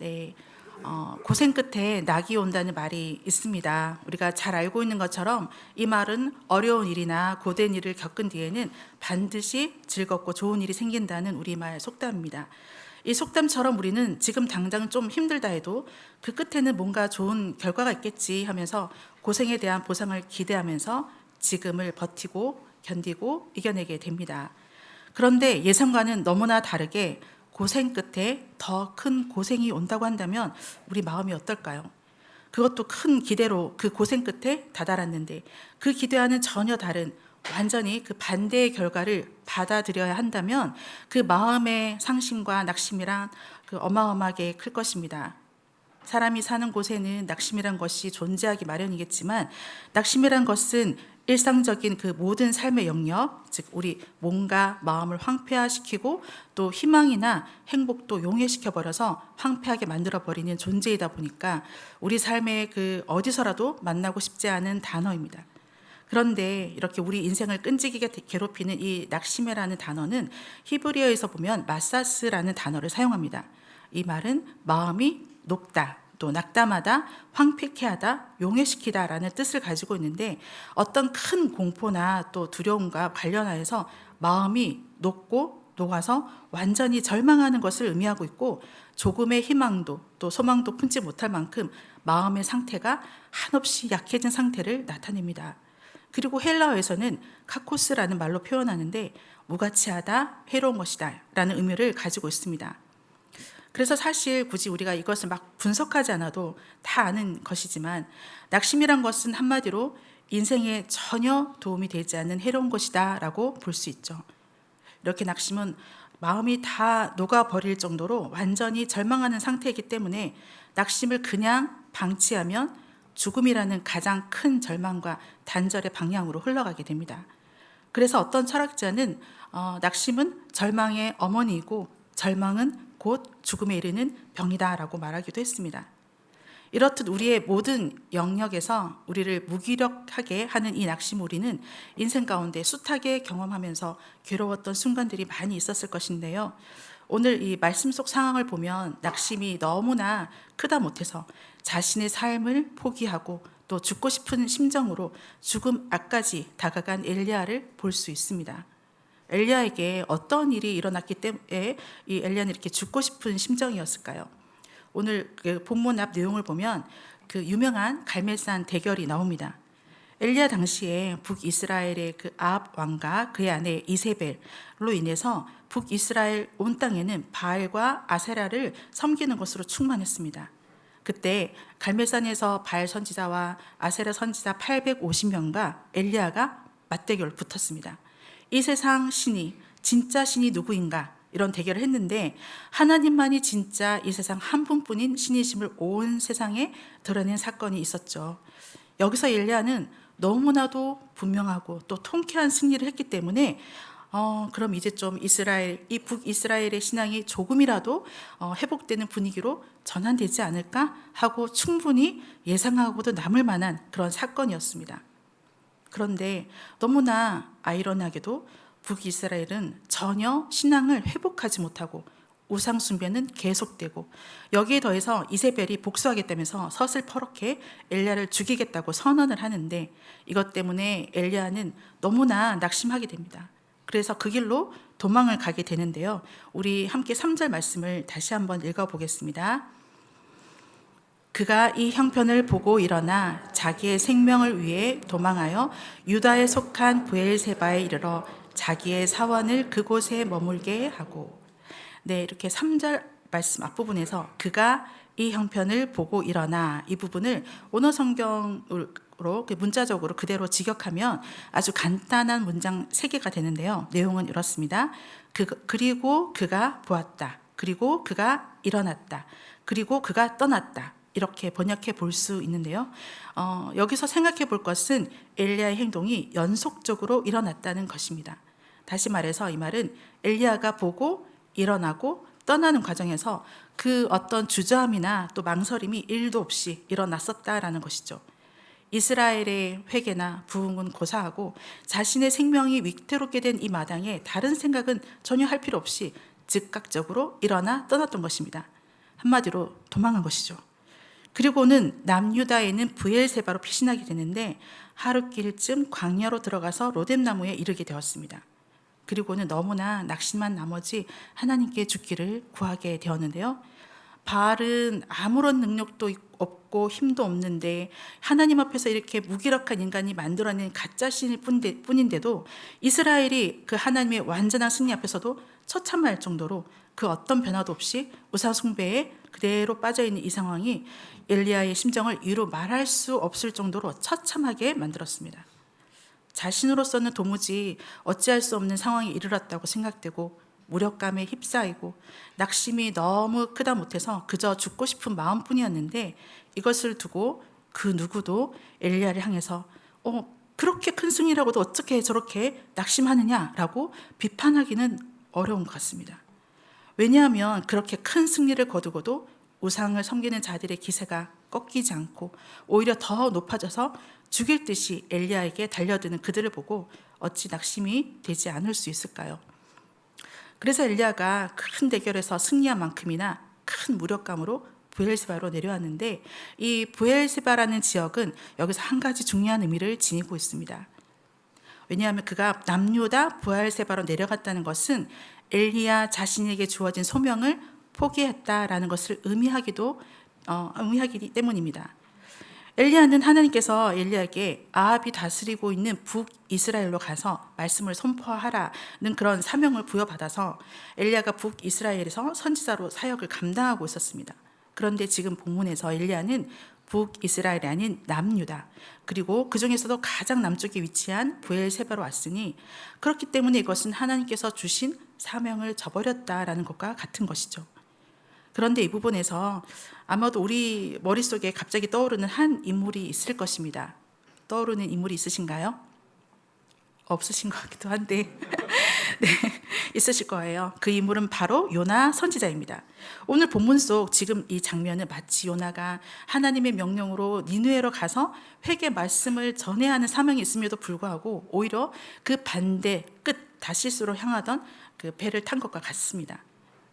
네, 고생 끝에 낙이 온다는 말이 있습니다. 우리가 잘 알고 있는 것처럼 이 말은 어려운 일이나 고된 일을 겪은 뒤에는 반드시 즐겁고 좋은 일이 생긴다는 우리말 속담입니다. 이 속담처럼 우리는 지금 당장 좀 힘들다 해도 그 끝에는 뭔가 좋은 결과가 있겠지 하면서 고생에 대한 보상을 기대하면서 지금을 버티고 견디고 이겨내게 됩니다. 그런데 예상과는 너무나 다르게 고생 끝에 더 큰 고생이 온다고 한다면 우리 마음이 어떨까요? 그것도 큰 기대로 그 고생 끝에 다다랐는데 그 기대와는 전혀 다른 완전히 그 반대의 결과를 받아들여야 한다면 그 마음의 상심과 낙심이란 그 어마어마하게 클 것입니다. 사람이 사는 곳에는 낙심이란 것이 존재하기 마련이겠지만 낙심이란 것은 일상적인 그 모든 삶의 영역, 즉 우리 몸과 마음을 황폐화시키고 또 희망이나 행복도 용해시켜버려서 황폐하게 만들어버리는 존재이다 보니까 우리 삶의 그 어디서라도 만나고 싶지 않은 단어입니다. 그런데 이렇게 우리 인생을 끈질기게 괴롭히는 이 낙심이라는 단어는 히브리어에서 보면 마사스라는 단어를 사용합니다. 이 말은 마음이 녹다, 또 낙담하다, 황폐케 하다, 용해시키다 라는 뜻을 가지고 있는데 어떤 큰 공포나 또 두려움과 관련하여서 마음이 녹고 녹아서 완전히 절망하는 것을 의미하고 있고 조금의 희망도 또 소망도 품지 못할 만큼 마음의 상태가 한없이 약해진 상태를 나타냅니다. 그리고 헬라어에서는 카코스라는 말로 표현하는데 무가치하다, 해로운 것이다 라는 의미를 가지고 있습니다. 그래서 사실 굳이 우리가 이것을 막 분석하지 않아도 다 아는 것이지만 낙심이란 것은 한마디로 인생에 전혀 도움이 되지 않는 해로운 것이다 라고 볼 수 있죠. 이렇게 낙심은 마음이 다 녹아버릴 정도로 완전히 절망하는 상태이기 때문에 낙심을 그냥 방치하면 죽음이라는 가장 큰 절망과 단절의 방향으로 흘러가게 됩니다. 그래서 어떤 철학자는 낙심은 절망의 어머니이고 절망은 곧 죽음에 이르는 병이다라고 말하기도 했습니다. 이렇듯 우리의 모든 영역에서 우리를 무기력하게 하는 이 낙심우리는 인생 가운데 숱하게 경험하면서 괴로웠던 순간들이 많이 있었을 것인데요. 오늘 이 말씀 속 상황을 보면 낙심이 너무나 크다 못해서 자신의 삶을 포기하고 또 죽고 싶은 심정으로 죽음 앞까지 다가간 엘리야를 볼 수 있습니다. 엘리야에게 어떤 일이 일어났기 때문에 이 엘리야는 이렇게 죽고 싶은 심정이었을까요? 오늘 그 본문 앞 내용을 보면 그 유명한 갈멜산 대결이 나옵니다. 엘리야 당시에 북이스라엘의 그 아합 왕과 그의 아내 이세벨로 인해서 북이스라엘 온 땅에는 바알과 아세라를 섬기는 것으로 충만했습니다. 그때 갈멜산에서 바알 선지자와 아세라 선지자 850명과 엘리야가 맞대결을 붙었습니다. 이 세상 신이 진짜 신이 누구인가 이런 대결을 했는데 하나님만이 진짜 이 세상 한 분뿐인 신이심을 온 세상에 드러낸 사건이 있었죠. 여기서 엘리야는 너무나도 분명하고 또 통쾌한 승리를 했기 때문에 그럼 이제 좀 이 북이스라엘의 신앙이 조금이라도 회복되는 분위기로 전환되지 않을까 하고 충분히 예상하고도 남을 만한 그런 사건이었습니다. 그런데 너무나 아이러니하게도 북이스라엘은 전혀 신앙을 회복하지 못하고 우상 숭배는 계속되고 여기에 더해서 이세벨이 복수하겠다면서 서슬퍼렇게 엘리야를 죽이겠다고 선언을 하는데 이것 때문에 엘리야는 너무나 낙심하게 됩니다. 그래서 그 길로 도망을 가게 되는데요. 우리 함께 3절 말씀을 다시 한번 읽어보겠습니다. 그가 이 형편을 보고 일어나 자기의 생명을 위해 도망하여 유다에 속한 브엘세바에 이르러 자기의 사원을 그곳에 머물게 하고. 네, 이렇게 3절 말씀 앞부분에서 그가 이 형편을 보고 일어나 이 부분을 원어 성경으로 문자적으로 그대로 직역하면 아주 간단한 문장 3개가 되는데요. 내용은 이렇습니다. 그리고 그가 보았다. 그리고 그가 일어났다. 그리고 그가 떠났다. 이렇게 번역해 볼 수 있는데요. 여기서 생각해 볼 것은 엘리야의 행동이 연속적으로 일어났다는 것입니다. 다시 말해서 이 말은 엘리야가 보고 일어나고 떠나는 과정에서 그 어떤 주저함이나 또 망설임이 1도 없이 일어났었다라는 것이죠. 이스라엘의 회개나 부흥은 고사하고 자신의 생명이 위태롭게 된 이 마당에 다른 생각은 전혀 할 필요 없이 즉각적으로 일어나 떠났던 것입니다. 한마디로 도망간 것이죠. 그리고는 남유다에는 브엘세바로 피신하게 되는데 하루길쯤 광야로 들어가서 로뎀나무에 이르게 되었습니다. 그리고는 너무나 낙심한 나머지 하나님께 죽기를 구하게 되었는데요. 바알은 아무런 능력도 없고 힘도 없는데 하나님 앞에서 이렇게 무기력한 인간이 만들어낸 가짜 신일 뿐인데도 이스라엘이 그 하나님의 완전한 승리 앞에서도 처참할 정도로 그 어떤 변화도 없이 우상 숭배에 그대로 빠져있는 이 상황이 엘리야의 심정을 이루 말할 수 없을 정도로 처참하게 만들었습니다. 자신으로서는 도무지 어찌할 수 없는 상황에 이르렀다고 생각되고 무력감에 휩싸이고 낙심이 너무 크다 못해서 그저 죽고 싶은 마음뿐이었는데 이것을 두고 그 누구도 엘리야를 향해서 그렇게 큰 승리라고도 어떻게 저렇게 낙심하느냐라고 비판하기는 어려운 것 같습니다. 왜냐하면 그렇게 큰 승리를 거두고도 우상을 섬기는 자들의 기세가 꺾이지 않고 오히려 더 높아져서 죽일 듯이 엘리야에게 달려드는 그들을 보고 어찌 낙심이 되지 않을 수 있을까요? 그래서 엘리야가 큰 대결에서 승리한 만큼이나 큰 무력감으로 브엘세바로 내려왔는데 이 브엘세바라는 지역은 여기서 한 가지 중요한 의미를 지니고 있습니다. 왜냐하면 그가 남유다 브엘세바로 내려갔다는 것은 엘리야 자신에게 주어진 소명을 포기했다라는 것을 의미하기 때문입니다. 엘리야는 하나님께서 엘리야에게 아합이 다스리고 있는 북이스라엘로 가서 말씀을 선포하라는 그런 사명을 부여받아서 엘리야가 북이스라엘에서 선지자로 사역을 감당하고 있었습니다. 그런데 지금 본문에서 엘리야는 북이스라엘이 아닌 남유다 그리고 그 중에서도 가장 남쪽에 위치한 브엘세바로 왔으니 그렇기 때문에 이것은 하나님께서 주신 사명을 저버렸다라는 것과 같은 것이죠. 그런데 이 부분에서 아마도 우리 머릿속에 갑자기 떠오르는 한 인물이 있을 것입니다. 떠오르는 인물이 있으신가요? 없으신 것 같기도 한데 네, 있으실 거예요. 그 인물은 바로 요나 선지자입니다. 오늘 본문 속 지금 이 장면은 마치 요나가 하나님의 명령으로 니느웨로 가서 회개 말씀을 전해야 하는 사명이 있음에도 불구하고 오히려 그 반대 끝 다시스로 향하던 그 배를 탄 것과 같습니다.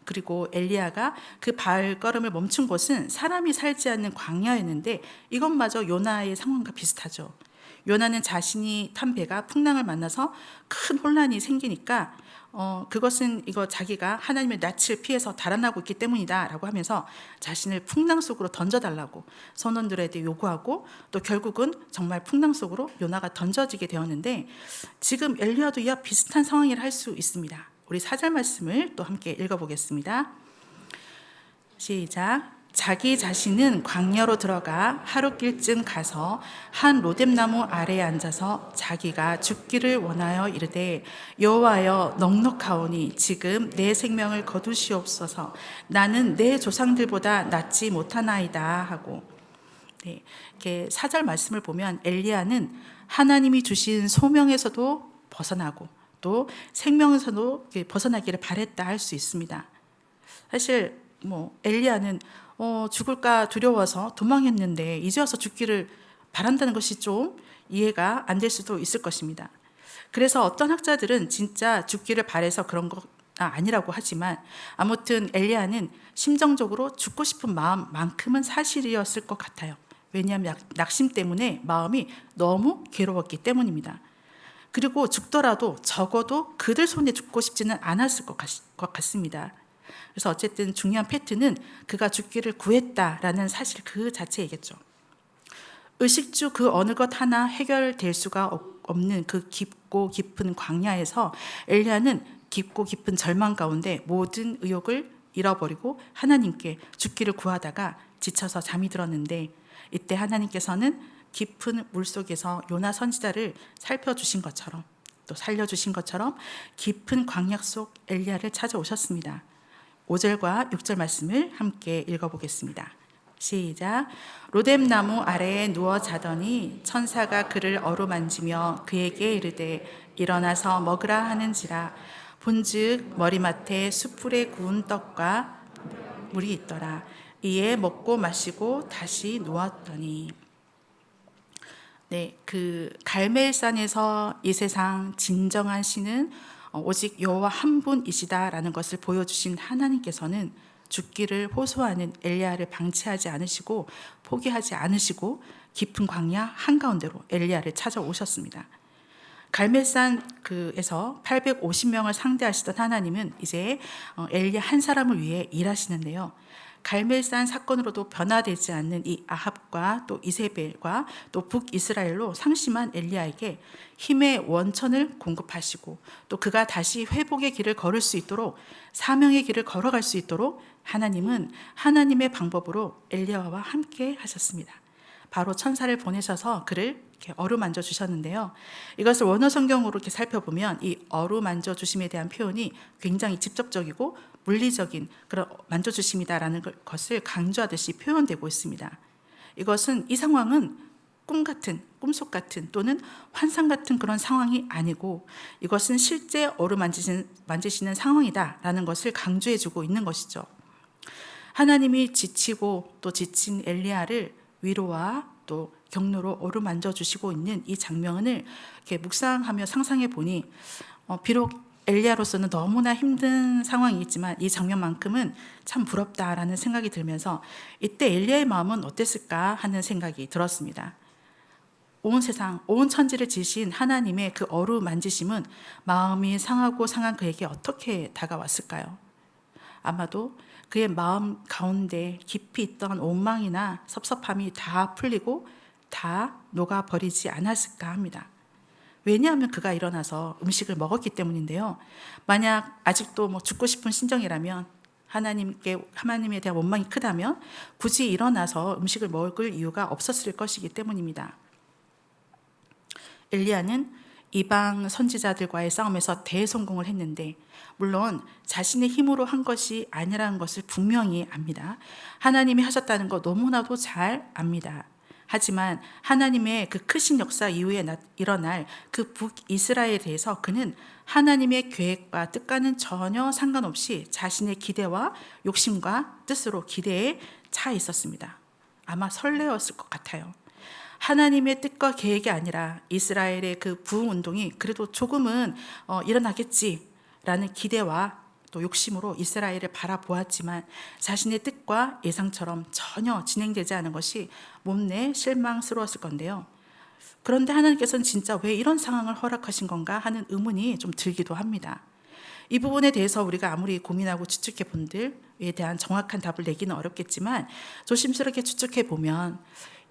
그리고 엘리야가 그 발걸음을 멈춘 곳은 사람이 살지 않는 광야였는데 이것마저 요나의 상황과 비슷하죠. 요나는 자신이 탄 배가 풍랑을 만나서 큰 혼란이 생기니까 그것은 자기가 하나님의 낯을 피해서 달아나고 있기 때문이다 라고 하면서 자신을 풍랑 속으로 던져달라고 선원들에게 요구하고 또 결국은 정말 풍랑 속으로 요나가 던져지게 되었는데 지금 엘리야도 이와 비슷한 상황이라 할 수 있습니다. 우리 4절 말씀을 또 함께 읽어보겠습니다. 시작. 자기 자신은 광야로 들어가 하루길쯤 가서 한 로뎀나무 아래에 앉아서 자기가 죽기를 원하여 이르되 여호와여 넉넉하오니 지금 내 생명을 거두시옵소서 나는 내 조상들보다 낫지 못하나이다 하고 네, 이렇게 4절 말씀을 보면 엘리야는 하나님이 주신 소명에서도 벗어나고 또 생명에서도 벗어나기를 바랬다 할 수 있습니다. 사실 엘리야는 죽을까 두려워서 도망했는데 이제 와서 죽기를 바란다는 것이 좀 이해가 안 될 수도 있을 것입니다. 그래서 어떤 학자들은 진짜 죽기를 바래서 그런 거 아니라고 하지만 아무튼 엘리야는 심정적으로 죽고 싶은 마음만큼은 사실이었을 것 같아요. 왜냐하면 낙심 때문에 마음이 너무 괴로웠기 때문입니다. 그리고 죽더라도 적어도 그들 손에 죽고 싶지는 않았을 것 같습니다. 그래서 어쨌든 중요한 팩트는 그가 죽기를 구했다라는 사실 그 자체이겠죠. 의식주 그 어느 것 하나 해결될 수가 없는 그 깊고 깊은 광야에서 엘리야는 깊고 깊은 절망 가운데 모든 의욕을 잃어버리고 하나님께 죽기를 구하다가 지쳐서 잠이 들었는데 이때 하나님께서는 깊은 물속에서 요나 선지자를 살펴주신 것처럼 또 살려주신 것처럼 깊은 광야 속 엘리야를 찾아오셨습니다. 5절과 6절 말씀을 함께 읽어보겠습니다. 시작. 로뎀나무 아래에 누워 자더니 천사가 그를 어루만지며 그에게 이르되 일어나서 먹으라 하는지라 본즉 머리맡에 숯불에 구운 떡과 물이 있더라. 이에 먹고 마시고 다시 누웠더니 네, 그 갈멜산에서 이 세상 진정한 신은 오직 여호와 한 분이시다라는 것을 보여주신 하나님께서는 죽기를 호소하는 엘리야를 방치하지 않으시고 포기하지 않으시고 깊은 광야 한가운데로 엘리야를 찾아오셨습니다. 갈멜산 그에서 850명을 상대하시던 하나님은 이제 엘리야 한 사람을 위해 일하시는데요. 갈멜산 사건으로도 변화되지 않는 이 아합과 또 이세벨과 또 북이스라엘로 상심한 엘리야에게 힘의 원천을 공급하시고 또 그가 다시 회복의 길을 걸을 수 있도록 사명의 길을 걸어갈 수 있도록 하나님은 하나님의 방법으로 엘리야와 함께 하셨습니다. 바로 천사를 보내셔서 그를 이렇게 어루만져 주셨는데요. 이것을 원어 성경으로 이렇게 살펴보면 이 어루만져 주심에 대한 표현이 굉장히 직접적이고 물리적인 그런 만져주심이다라는 것을 강조하듯이 표현되고 있습니다. 이것은 이 상황은 꿈속 같은 또는 환상 같은 그런 상황이 아니고 이것은 실제 어루만지시는 상황이다라는 것을 강조해주고 있는 것이죠. 하나님이 지치고 또 지친 엘리야를 위로와 또 격려로 어루만져 주시고 있는 이 장면을 이렇게 묵상하며 상상해 보니 비록 엘리야로서는 너무나 힘든 상황이겠지만 이 장면만큼은 참 부럽다라는 생각이 들면서 이때 엘리야의 마음은 어땠을까 하는 생각이 들었습니다. 온 세상, 온 천지를 지으신 하나님의 그 어루만지심은 마음이 상하고 상한 그에게 어떻게 다가왔을까요? 아마도 그의 마음 가운데 깊이 있던 원망이나 섭섭함이 다 풀리고 다 녹아버리지 않았을까 합니다. 왜냐하면 그가 일어나서 음식을 먹었기 때문인데요. 만약 아직도 죽고 싶은 심정이라면 하나님에 대한 원망이 크다면 굳이 일어나서 음식을 먹을 이유가 없었을 것이기 때문입니다. 엘리야는 이방 선지자들과의 싸움에서 대성공을 했는데 물론 자신의 힘으로 한 것이 아니라는 것을 분명히 압니다. 하나님이 하셨다는 거 너무나도 잘 압니다. 하지만 하나님의 그 크신 역사 이후에 일어날 그 북이스라엘에 대해서 그는 하나님의 계획과 뜻과는 전혀 상관없이 자신의 기대와 욕심과 뜻으로 기대에 차 있었습니다. 아마 설레었을 것 같아요. 하나님의 뜻과 계획이 아니라 이스라엘의 그 부흥운동이 그래도 조금은 일어나겠지라는 기대와 또 욕심으로 이스라엘을 바라보았지만 자신의 뜻과 예상처럼 전혀 진행되지 않은 것이 못내 실망스러웠을 건데요. 그런데 하나님께서는 진짜 왜 이런 상황을 허락하신 건가 하는 의문이 좀 들기도 합니다. 이 부분에 대해서 우리가 아무리 고민하고 추측해 본들에 대한 정확한 답을 내기는 어렵겠지만 조심스럽게 추측해 보면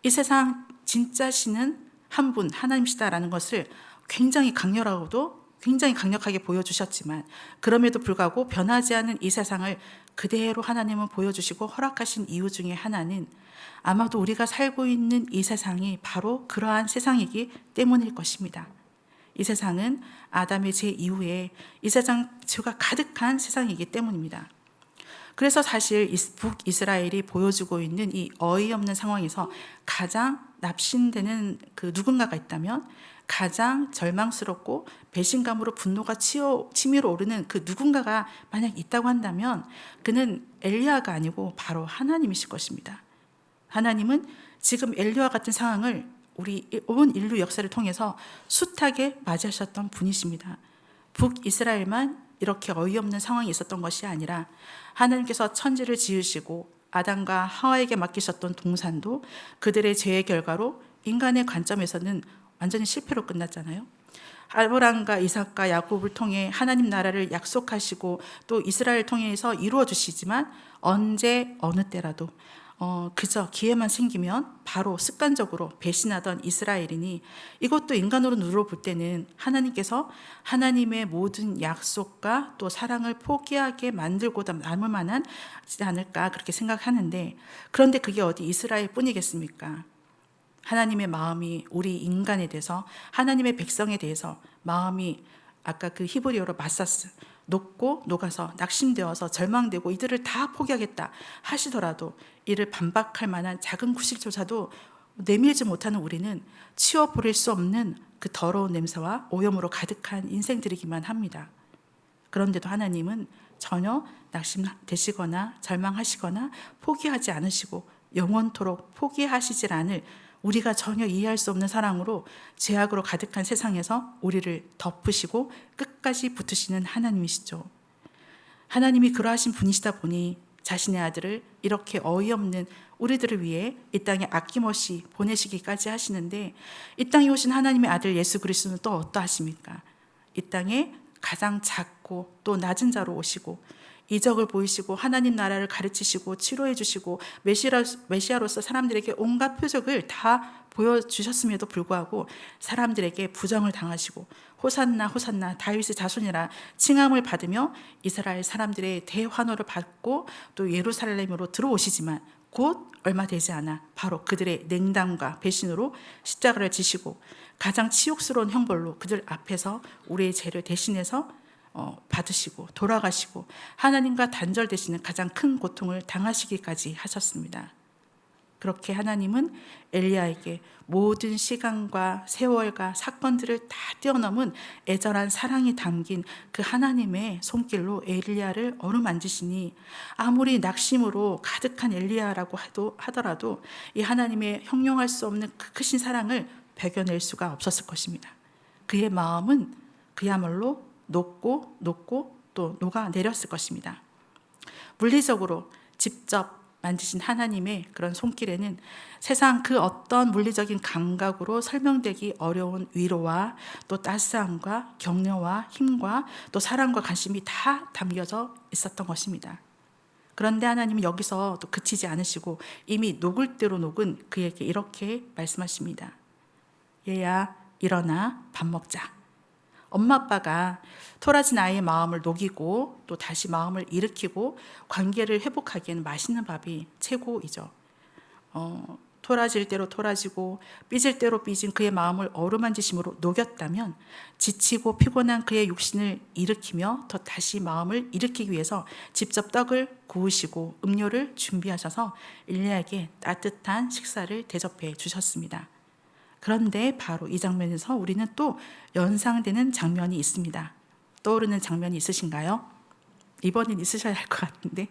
이 세상 진짜 신은 한 분 하나님이시다라는 것을 굉장히 강렬하고도 굉장히 강력하게 보여주셨지만 그럼에도 불구하고 변하지 않은 이 세상을 그대로 하나님은 보여주시고 허락하신 이유 중에 하나는 아마도 우리가 살고 있는 이 세상이 바로 그러한 세상이기 때문일 것입니다. 이 세상은 아담의 죄 이후에 이 세상 죄가 가득한 세상이기 때문입니다. 그래서 사실 북이스라엘이 보여주고 있는 이 어이없는 상황에서 가장 납신되는 그 누군가가 있다면 가장 절망스럽고 배신감으로 분노가 치밀어 오르는 그 누군가가 만약 있다고 한다면 그는 엘리야가 아니고 바로 하나님이실 것입니다. 하나님은 지금 엘리야와 같은 상황을 우리 온 인류 역사를 통해서 숱하게 맞이하셨던 분이십니다. 북이스라엘만 이렇게 어이없는 상황이 있었던 것이 아니라 하나님께서 천지를 지으시고 아담과 하와에게 맡기셨던 동산도 그들의 죄의 결과로 인간의 관점에서는 완전히 실패로 끝났잖아요. 아브라함과 이삭과 야곱을 통해 하나님 나라를 약속하시고 또 이스라엘 통해서 이루어 주시지만 언제 어느 때라도 그저 기회만 생기면 바로 습관적으로 배신하던 이스라엘이니 이것도 인간으로 누려볼 때는 하나님께서 하나님의 모든 약속과 또 사랑을 포기하게 만들고 남을 만하지 않을까 그렇게 생각하는데 그런데 그게 어디 이스라엘 뿐이겠습니까? 하나님의 마음이 우리 인간에 대해서 하나님의 백성에 대해서 마음이 아까 그 히브리어로 마사스 녹고 녹아서 낙심되어서 절망되고 이들을 다 포기하겠다 하시더라도 이를 반박할 만한 작은 구실조차도 내밀지 못하는 우리는 치워버릴 수 없는 그 더러운 냄새와 오염으로 가득한 인생들이기만 합니다. 그런데도 하나님은 전혀 낙심되시거나 절망하시거나 포기하지 않으시고 영원토록 포기하시질 않을 우리가 전혀 이해할 수 없는 사랑으로 죄악으로 가득한 세상에서 우리를 덮으시고 끝까지 붙으시는 하나님이시죠. 하나님이 그러하신 분이시다 보니 자신의 아들을 이렇게 어이없는 우리들을 위해 이 땅에 아낌없이 보내시기까지 하시는데, 이 땅에 오신 하나님의 아들 예수 그리스도는 또 어떠하십니까? 이 땅에 가장 작고 또 낮은 자로 오시고 이적을 보이시고 하나님 나라를 가르치시고 치료해 주시고 메시아로서 사람들에게 온갖 표적을 다 보여주셨음에도 불구하고 사람들에게 부정을 당하시고 호산나 호산나 다윗의 자손이라 칭함을 받으며 이스라엘 사람들의 대환호를 받고 또 예루살렘으로 들어오시지만, 곧 얼마 되지 않아 바로 그들의 냉담과 배신으로 십자가를 지시고 가장 치욕스러운 형벌로 그들 앞에서 우리의 죄를 대신해서 받으시고 돌아가시고 하나님과 단절되시는 가장 큰 고통을 당하시기까지 하셨습니다. 그렇게 하나님은 엘리야에게 모든 시간과 세월과 사건들을 다 뛰어넘은 애절한 사랑이 담긴 그 하나님의 손길로 엘리야를 어루만지시니, 아무리 낙심으로 가득한 엘리야라고 하더라도 이 하나님의 형용할 수 없는 그 크신 사랑을 배겨낼 수가 없었을 것입니다. 그의 마음은 그야말로 녹고 또 녹아내렸을 것입니다. 물리적으로 직접 만지신 하나님의 그런 손길에는 세상 그 어떤 물리적인 감각으로 설명되기 어려운 위로와 또 따스함과 격려와 힘과 또 사랑과 관심이 다 담겨져 있었던 것입니다. 그런데 하나님은 여기서 또 그치지 않으시고 이미 녹을 대로 녹은 그에게 이렇게 말씀하십니다. 얘야, 일어나 밥 먹자. 엄마 아빠가 토라진 아이의 마음을 녹이고 또 다시 마음을 일으키고 관계를 회복하기에는 맛있는 밥이 최고이죠. 토라질 대로 토라지고 삐질 대로 삐진 그의 마음을 어루만지심으로 녹였다면, 지치고 피곤한 그의 육신을 일으키며 더 다시 마음을 일으키기 위해서 직접 떡을 구우시고 음료를 준비하셔서 엘리야에게 따뜻한 식사를 대접해 주셨습니다. 그런데 바로 이 장면에서 우리는 또 연상되는 장면이 있습니다. 떠오르는 장면이 있으신가요? 이번엔 있으셔야 할 것 같은데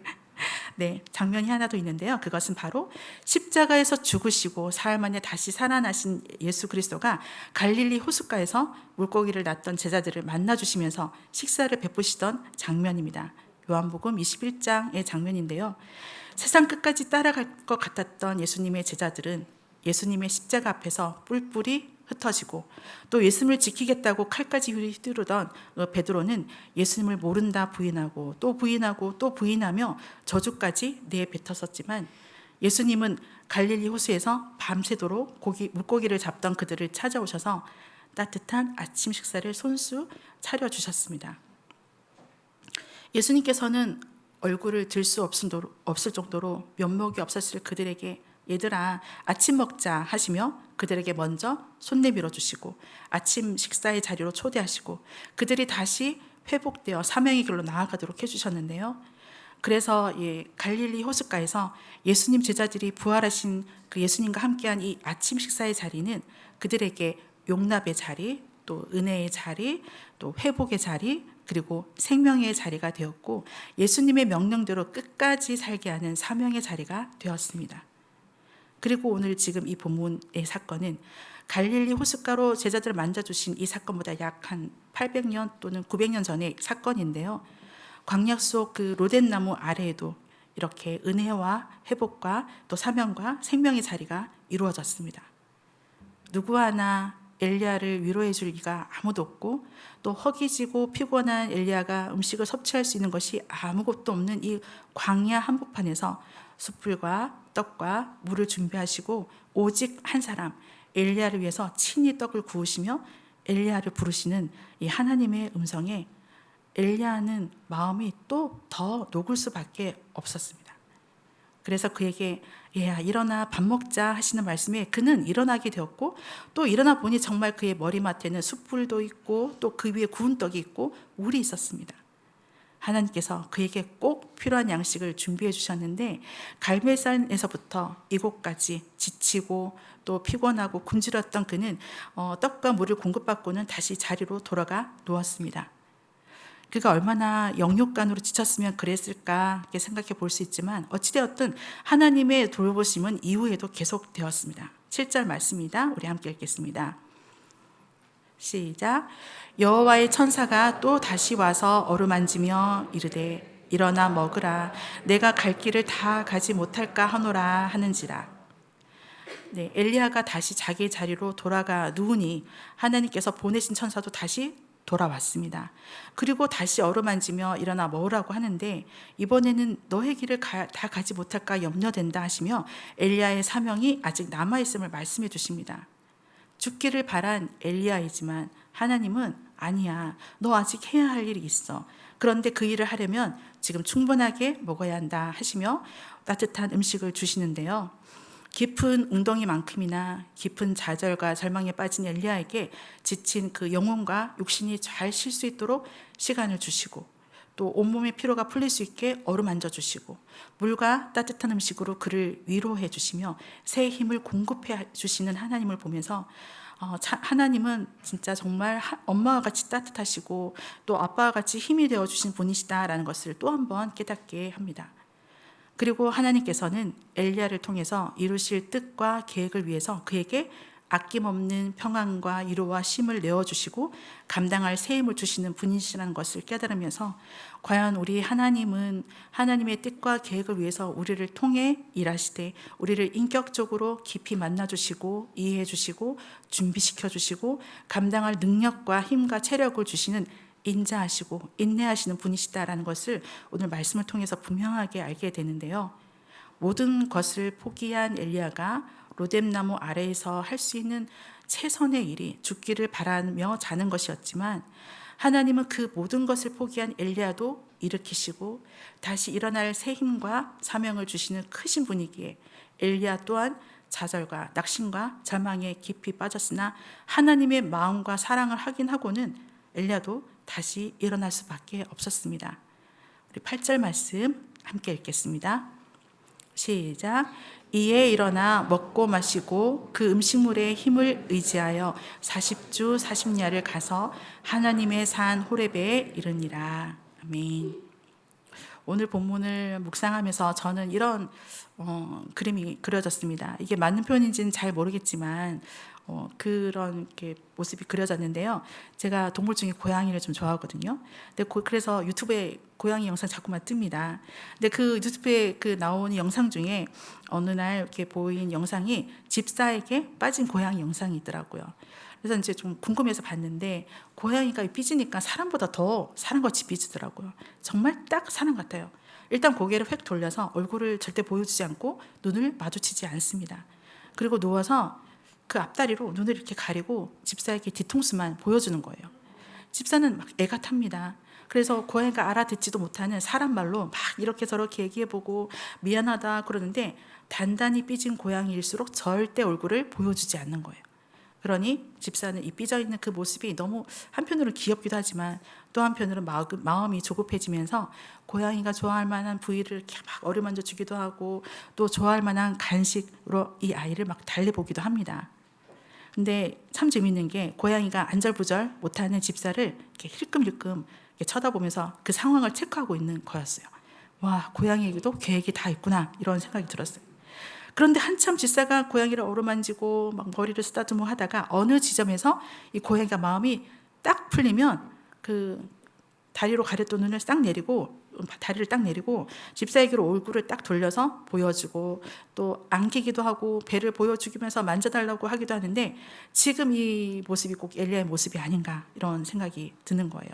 네, 장면이 하나 더 있는데요. 그것은 바로 십자가에서 죽으시고 사흘 만에 다시 살아나신 예수 그리스도가 갈릴리 호숫가에서 물고기를 낚던 제자들을 만나주시면서 식사를 베푸시던 장면입니다. 요한복음 21장의 장면인데요. 세상 끝까지 따라갈 것 같았던 예수님의 제자들은 예수님의 십자가 앞에서 뿔뿔이 흩어지고, 또 예수님을 지키겠다고 칼까지 휘두르던 베드로는 예수님을 모른다 부인하고 또 부인하고 또 부인하며 저주까지 내뱉었었지만, 예수님은 갈릴리 호수에서 밤새도록 물고기를 잡던 그들을 찾아오셔서 따뜻한 아침 식사를 손수 차려주셨습니다. 예수님께서는 얼굴을 들 수 없을 정도로 면목이 없었을 그들에게 얘들아 아침 먹자 하시며 그들에게 먼저 손 내밀어 주시고 아침 식사의 자리로 초대하시고 그들이 다시 회복되어 사명의 길로 나아가도록 해주셨는데요. 그래서 갈릴리 호숫가에서 예수님 제자들이 부활하신 그 예수님과 함께한 이 아침 식사의 자리는 그들에게 용납의 자리, 또 은혜의 자리, 또 회복의 자리, 그리고 생명의 자리가 되었고, 예수님의 명령대로 끝까지 살게 하는 사명의 자리가 되었습니다. 그리고 오늘 지금 이 본문의 사건은 갈릴리 호숫가로 제자들을 만져주신 이 사건보다 약 한 800년 또는 900년 전의 사건인데요. 광야 속 그 로뎀나무 아래에도 이렇게 은혜와 회복과 또 사명과 생명의 자리가 이루어졌습니다. 누구 하나 엘리야를 위로해 줄 이가 아무도 없고, 또 허기지고 피곤한 엘리야가 음식을 섭취할 수 있는 것이 아무것도 없는 이 광야 한복판에서 숯불과 떡과 물을 준비하시고 오직 한 사람 엘리야를 위해서 친히 떡을 구우시며 엘리야를 부르시는 이 하나님의 음성에 엘리야는 마음이 또 더 녹을 수밖에 없었습니다. 그래서 그에게 얘야 일어나 밥 먹자 하시는 말씀에 그는 일어나게 되었고, 또 일어나 보니 정말 그의 머리맡에는 숯불도 있고 또 그 위에 구운 떡이 있고 물이 있었습니다. 하나님께서 그에게 꼭 필요한 양식을 준비해 주셨는데, 갈멜산에서부터 이곳까지 지치고 또 피곤하고 굶주렸던 그는 떡과 물을 공급받고는 다시 자리로 돌아가 누웠습니다. 그가 얼마나 영육간으로 지쳤으면 그랬을까 이렇게 생각해 볼 수 있지만, 어찌되었든 하나님의 돌보심은 이후에도 계속되었습니다. 7절 말씀입니다. 우리 함께 읽겠습니다. 시작. 여호와의 천사가 또 다시 와서 어루만지며 이르되 일어나 먹으라. 내가 갈 길을 다 가지 못할까 하노라 하는지라. 네, 엘리야가 다시 자기 자리로 돌아가 누우니 하나님께서 보내신 천사도 다시 돌아왔습니다. 그리고 다시 어루만지며 일어나 먹으라고 하는데, 이번에는 너의 길을 다 가지 못할까 염려된다 하시며 엘리야의 사명이 아직 남아있음을 말씀해 주십니다. 죽기를 바란 엘리야이지만 하나님은 아니야, 너 아직 해야 할 일이 있어. 그런데 그 일을 하려면 지금 충분하게 먹어야 한다 하시며 따뜻한 음식을 주시는데요. 깊은 웅덩이만큼이나 깊은 좌절과 절망에 빠진 엘리야에게 지친 그 영혼과 육신이 잘 쉴 수 있도록 시간을 주시고, 또 온몸의 피로가 풀릴 수 있게 어루만져 주시고, 물과 따뜻한 음식으로 그를 위로해 주시며 새 힘을 공급해 주시는 하나님을 보면서 하나님은 진짜 정말 엄마와 같이 따뜻하시고 또 아빠와 같이 힘이 되어 주신 분이시다라는 것을 또 한 번 깨닫게 합니다. 그리고 하나님께서는 엘리야를 통해서 이루실 뜻과 계획을 위해서 그에게 아낌없는 평안과 위로와 쉼을 내어주시고 감당할 새 힘을 주시는 분이시라는 것을 깨달으면서, 과연 우리 하나님은 하나님의 뜻과 계획을 위해서 우리를 통해 일하시되 우리를 인격적으로 깊이 만나주시고 이해해 주시고 준비시켜 주시고 감당할 능력과 힘과 체력을 주시는 인자하시고 인내하시는 분이시다라는 것을 오늘 말씀을 통해서 분명하게 알게 되는데요. 모든 것을 포기한 엘리야가 로뎀나무 아래에서 할 수 있는 최선의 일이 죽기를 바라며 자는 것이었지만, 하나님은 그 모든 것을 포기한 엘리야도 일으키시고 다시 일어날 새 힘과 사명을 주시는 크신 분이기에 엘리야 또한 좌절과 낙심과 절망에 깊이 빠졌으나 하나님의 마음과 사랑을 확인하고는 엘리야도 다시 일어날 수밖에 없었습니다. 우리 8절 말씀 함께 읽겠습니다. 시작. 이에 일어나 먹고 마시고 그 음식물의 힘을 의지하여 40주 40야를 가서 하나님의 산 호렙에 이르니라. 아멘. 오늘 본문을 묵상하면서 저는 이런 그림이 그려졌습니다. 이게 맞는 표현인지는 잘 모르겠지만 그런 모습이 그려졌는데요. 제가 동물 중에 고양이를 좀 좋아하거든요. 근데 그래서 유튜브에 고양이 영상 자꾸만 뜹니다. 근데 그 유튜브에 나오는 영상 중에 어느 날 이렇게 보인 영상이 집사에게 빠진 고양이 영상이 있더라고요. 그래서 이제 좀 궁금해서 봤는데, 고양이가 삐지니까 사람보다 더 사람같이 삐지더라고요. 정말 딱 사람 같아요. 일단 고개를 획 돌려서 얼굴을 절대 보여주지 않고 눈을 마주치지 않습니다. 그리고 누워서 그 앞다리로 눈을 이렇게 가리고 집사에게 뒤통수만 보여주는 거예요. 집사는 막 애가 탑니다. 그래서 고양이가 알아듣지도 못하는 사람 말로 막 이렇게 저렇게 얘기해보고 미안하다 그러는데, 단단히 삐진 고양이일수록 절대 얼굴을 보여주지 않는 거예요. 그러니 집사는 이 삐져있는 그 모습이 너무 한편으로는 귀엽기도 하지만 또 한편으로는 마음이 조급해지면서 고양이가 좋아할 만한 부위를 이렇게 막 어루만져 주기도 하고 또 좋아할 만한 간식으로 이 아이를 막 달래보기도 합니다. 근데 참 재밌는 게, 고양이가 안절부절 못하는 집사를 이렇게 힐끔힐끔 이렇게 쳐다보면서 그 상황을 체크하고 있는 거였어요. 와, 고양이에게도 계획이 다 있구나, 이런 생각이 들었어요. 그런데 한참 집사가 고양이를 어루만지고 막 머리를 쓰다듬어 하다가 어느 지점에서 이 고양이가 마음이 딱 풀리면 그 다리로 가렸던 눈을 딱 내리고, 다리를 딱 내리고 집사에게로 얼굴을 딱 돌려서 보여주고 또 안기기도 하고 배를 보여주면서 만져달라고 하기도 하는데, 지금 이 모습이 꼭 엘리야의 모습이 아닌가, 이런 생각이 드는 거예요.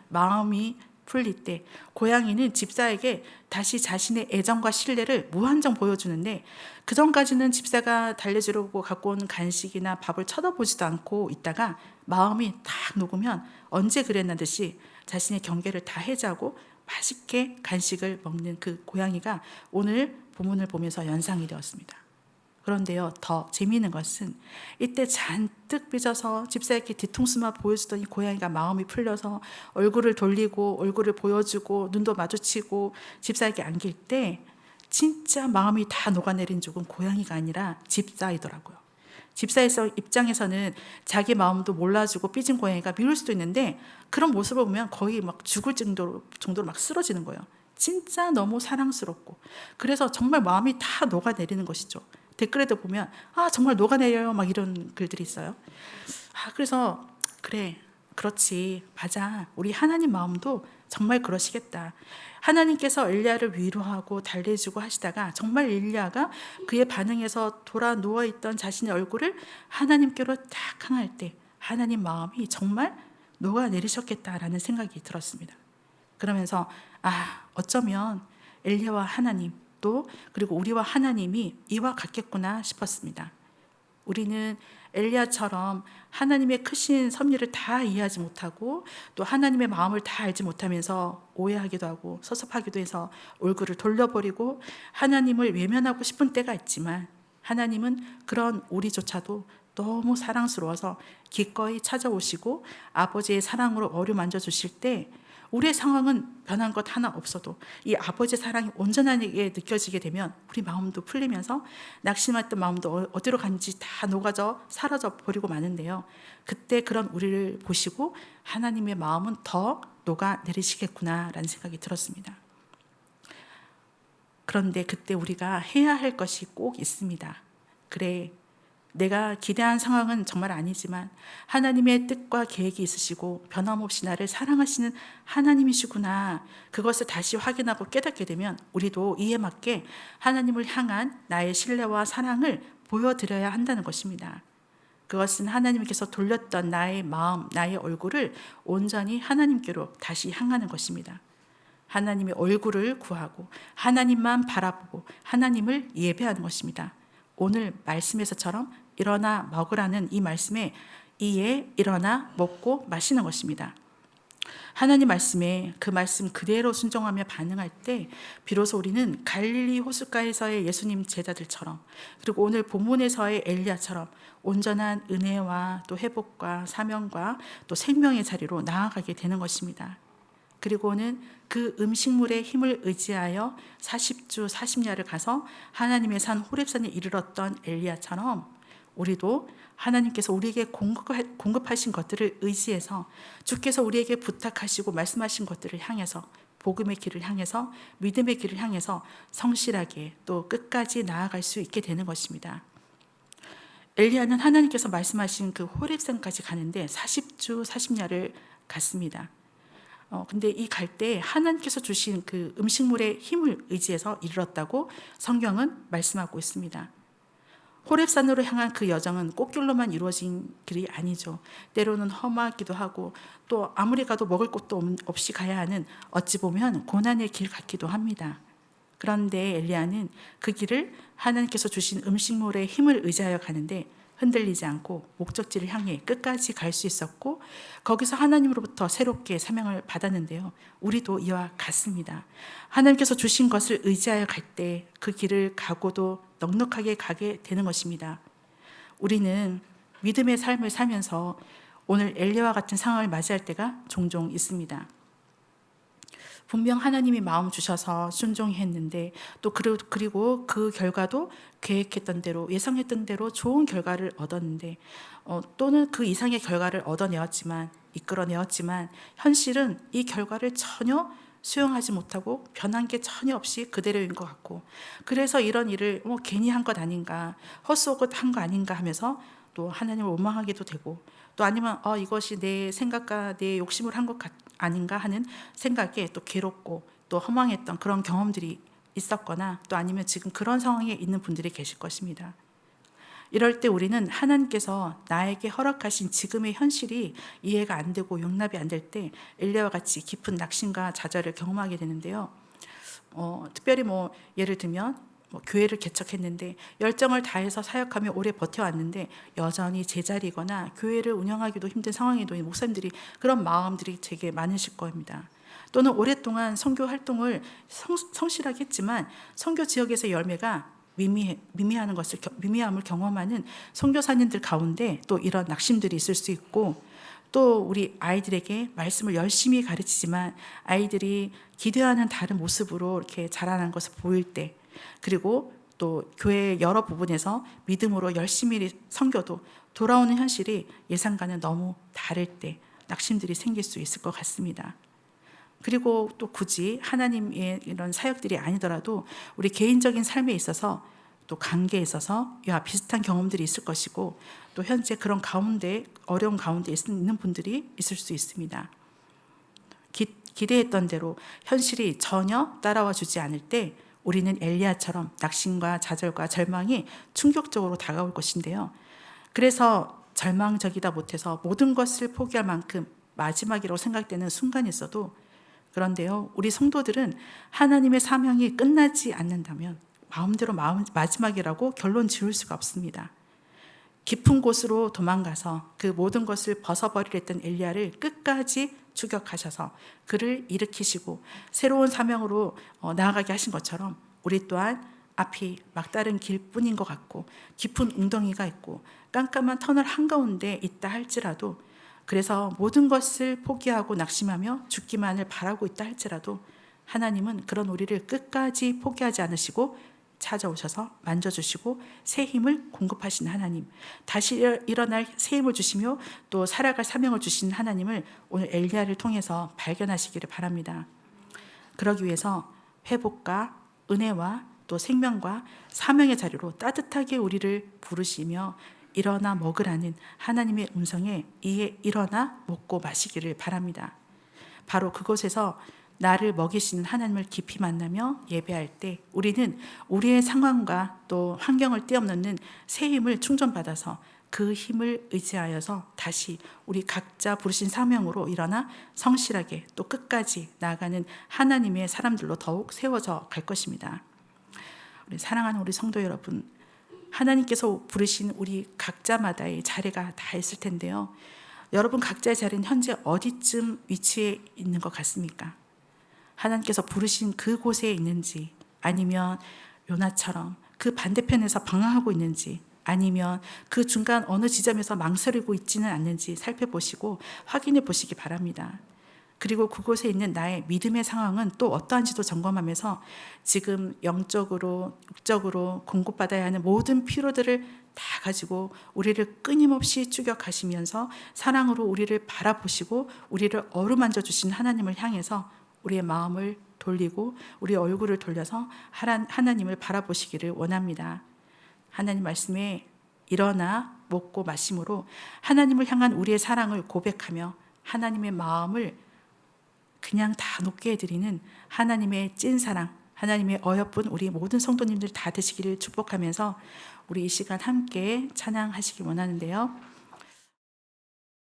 마음이 풀릴 때 고양이는 집사에게 다시 자신의 애정과 신뢰를 무한정 보여주는데, 그전까지는 집사가 달래주려고 갖고 온 간식이나 밥을 쳐다보지도 않고 있다가 마음이 딱 녹으면 언제 그랬나 듯이 자신의 경계를 다 해제하고 맛있게 간식을 먹는 그 고양이가 오늘 본문을 보면서 연상이 되었습니다. 그런데요, 더 재미있는 것은 이때 잔뜩 삐져서 집사에게 뒤통수만 보여주던 이 고양이가 마음이 풀려서 얼굴을 돌리고 얼굴을 보여주고 눈도 마주치고 집사에게 안길 때 진짜 마음이 다 녹아내린 쪽은 고양이가 아니라 집사이더라고요. 집사의 입장에서는 자기 마음도 몰라주고 삐진 고양이가 미울 수도 있는데, 그런 모습을 보면 거의 막 죽을 정도로 막 쓰러지는 거예요. 진짜 너무 사랑스럽고, 그래서 정말 마음이 다 녹아내리는 것이죠. 댓글에도 보면 정말 녹아내려요, 막 이런 글들이 있어요. 그래서 그래, 그렇지, 맞아, 우리 하나님 마음도 정말 그러시겠다. 하나님께서 엘리야를 위로하고 달래주고 하시다가 정말 엘리야가 그의 반응에서 돌아 누워있던 자신의 얼굴을 하나님께로 딱 향할 때 하나님 마음이 정말 녹아내리셨겠다라는 생각이 들었습니다. 그러면서 어쩌면 엘리야와 하나님 또 그리고 우리와 하나님이 이와 같겠구나 싶었습니다. 우리는 엘리야처럼 하나님의 크신 섭리를 다 이해하지 못하고 또 하나님의 마음을 다 알지 못하면서 오해하기도 하고 섭섭하기도 해서 얼굴을 돌려버리고 하나님을 외면하고 싶은 때가 있지만, 하나님은 그런 우리조차도 너무 사랑스러워서 기꺼이 찾아오시고 아버지의 사랑으로 어루만져 주실 때 우리의 상황은 변한 것 하나 없어도 이 아버지의 사랑이 온전하게 느껴지게 되면 우리 마음도 풀리면서 낙심했던 마음도 어디로 간지 다 녹아져 사라져 버리고 마는데요. 그때 그런 우리를 보시고 하나님의 마음은 더 녹아내리시겠구나라는 생각이 들었습니다. 그런데 그때 우리가 해야 할 것이 꼭 있습니다. 그래, 내가 기대한 상황은 정말 아니지만 하나님의 뜻과 계획이 있으시고 변함없이 나를 사랑하시는 하나님이시구나, 그것을 다시 확인하고 깨닫게 되면 우리도 이에 맞게 하나님을 향한 나의 신뢰와 사랑을 보여드려야 한다는 것입니다. 그것은 하나님께서 돌렸던 나의 마음, 나의 얼굴을 온전히 하나님께로 다시 향하는 것입니다. 하나님의 얼굴을 구하고 하나님만 바라보고 하나님을 예배하는 것입니다. 오늘 말씀에서처럼 일어나 먹으라는 이 말씀에 이에 일어나 먹고 마시는 것입니다. 하나님 말씀에 그 말씀 그대로 순종하며 반응할 때 비로소 우리는 갈릴리 호숫가에서의 예수님 제자들처럼, 그리고 오늘 본문에서의 엘리야처럼 온전한 은혜와 또 회복과 사명과 또 생명의 자리로 나아가게 되는 것입니다. 그리고는 그 음식물의 힘을 의지하여 40주 40야를 가서 하나님의 산 호렙산에 이르렀던 엘리야처럼 우리도 하나님께서 우리에게 공급하신 것들을 의지해서 주께서 우리에게 부탁하시고 말씀하신 것들을 향해서 복음의 길을 향해서 믿음의 길을 향해서 성실하게 또 끝까지 나아갈 수 있게 되는 것입니다. 엘리야는 하나님께서 말씀하신 그 호렙산까지 가는데 40주 40야를 갔습니다. 근데 이 갈 때 하나님께서 주신 그 음식물의 힘을 의지해서 이르렀다고 성경은 말씀하고 있습니다. 호렙산으로 향한 그 여정은 꽃길로만 이루어진 길이 아니죠. 때로는 험하기도 하고 또 아무리 가도 먹을 곳도 없이 가야 하는 어찌 보면 고난의 길 같기도 합니다. 그런데 엘리야는 그 길을 하나님께서 주신 음식물의 힘을 의지하여 가는데 흔들리지 않고 목적지를 향해 끝까지 갈 수 있었고 거기서 하나님으로부터 새롭게 사명을 받았는데요. 우리도 이와 같습니다. 하나님께서 주신 것을 의지하여 갈 때 그 길을 가고도 넉넉하게 가게 되는 것입니다. 우리는 믿음의 삶을 살면서 오늘 엘리야와 같은 상황을 맞이할 때가 종종 있습니다. 분명 하나님이 마음 주셔서 순종했는데 또 그리고 그 결과도 계획했던 대로 예상했던 대로 좋은 결과를 얻었는데 또는 그 이상의 결과를 이끌어내었지만 현실은 이 결과를 전혀 수용하지 못하고 변한 게 전혀 없이 그대로인 것 같고, 그래서 이런 일을 괜히 한 것 아닌가, 헛쏘고 한 거 아닌가 하면서 또 하나님을 원망하기도 되고, 또 아니면 이것이 내 생각과 내 욕심을 한 것 아닌가 하는 생각에 또 괴롭고 또 허망했던 그런 경험들이 있었거나, 또 아니면 지금 그런 상황에 있는 분들이 계실 것입니다. 이럴 때 우리는 하나님께서 나에게 허락하신 지금의 현실이 이해가 안 되고 용납이 안 될 때 엘리야와 같이 깊은 낙심과 좌절을 경험하게 되는데요. 특별히 예를 들면 교회를 개척했는데 열정을 다해서 사역하며 오래 버텨왔는데 여전히 제자리거나 교회를 운영하기도 힘든 상황에 놓인 목사님들이, 그런 마음들이 되게 많으실 겁니다. 또는 오랫동안 선교 활동을 성실하게 했지만 선교 지역에서 열매가 미미함을 경험하는 선교사님들 가운데 또 이런 낙심들이 있을 수 있고, 또 우리 아이들에게 말씀을 열심히 가르치지만 아이들이 기대하는 다른 모습으로 이렇게 자라난 것을 보일 때, 그리고 또 교회의 여러 부분에서 믿음으로 열심히 선교도 돌아오는 현실이 예상과는 너무 다를 때 낙심들이 생길 수 있을 것 같습니다. 그리고 또 굳이 하나님의 이런 사역들이 아니더라도 우리 개인적인 삶에 있어서 또 관계에 있어서 이와 비슷한 경험들이 있을 것이고, 또 현재 그런 가운데 어려운 가운데 있는 분들이 있을 수 있습니다. 기대했던 대로 현실이 전혀 따라와 주지 않을 때 우리는 엘리야처럼 낙심과 좌절과 절망이 충격적으로 다가올 것인데요. 그래서 절망적이다 못해서 모든 것을 포기할 만큼 마지막이라고 생각되는 순간이 있어도, 그런데요, 우리 성도들은 하나님의 사명이 끝나지 않는다면 마음대로 마지막이라고 결론 지을 수가 없습니다. 깊은 곳으로 도망가서 그 모든 것을 벗어버리려 했던 엘리야를 끝까지 추격하셔서 그를 일으키시고 새로운 사명으로 나아가게 하신 것처럼 우리 또한 앞이 막다른 길뿐인 것 같고 깊은 웅덩이가 있고 깜깜한 터널 한가운데 있다 할지라도, 그래서 모든 것을 포기하고 낙심하며 죽기만을 바라고 있다 할지라도 하나님은 그런 우리를 끝까지 포기하지 않으시고 찾아오셔서 만져주시고 새 힘을 공급하시는 하나님, 다시 일어날 새 힘을 주시며 또 살아갈 사명을 주시는 하나님을 오늘 엘리야를 통해서 발견하시기를 바랍니다. 그러기 위해서 회복과 은혜와 또 생명과 사명의 자리로 따뜻하게 우리를 부르시며 일어나 먹으라는 하나님의 음성에 이에 일어나 먹고 마시기를 바랍니다. 바로 그곳에서 나를 먹이시는 하나님을 깊이 만나며 예배할 때 우리는 우리의 상황과 또 환경을 뛰어넘는 새 힘을 충전받아서 그 힘을 의지하여서 다시 우리 각자 부르신 사명으로 일어나 성실하게 또 끝까지 나아가는 하나님의 사람들로 더욱 세워져 갈 것입니다. 우리 사랑하는 우리 성도 여러분, 하나님께서 부르신 우리 각자마다의 자리가 다 있을 텐데요. 여러분 각자의 자리는 현재 어디쯤 위치해 있는 것 같습니까? 하나님께서 부르신 그곳에 있는지, 아니면 요나처럼 그 반대편에서 방황하고 있는지, 아니면 그 중간 어느 지점에서 망설이고 있지는 않는지 살펴보시고 확인해 보시기 바랍니다. 그리고 그곳에 있는 나의 믿음의 상황은 또 어떠한지도 점검하면서 지금 영적으로, 육적으로 공급받아야 하는 모든 필요들을 다 가지고 우리를 끊임없이 추격하시면서 사랑으로 우리를 바라보시고 우리를 어루만져 주신 하나님을 향해서 우리의 마음을 돌리고 우리의 얼굴을 돌려서 하나님을 바라보시기를 원합니다. 하나님 말씀에 일어나 먹고 마심으로 하나님을 향한 우리의 사랑을 고백하며 하나님의 마음을 그냥 다 높게 해드리는 하나님의 찐사랑, 하나님의 어여쁜 우리 모든 성도님들 다 되시기를 축복하면서 우리 이 시간 함께 찬양하시기 원하는데요.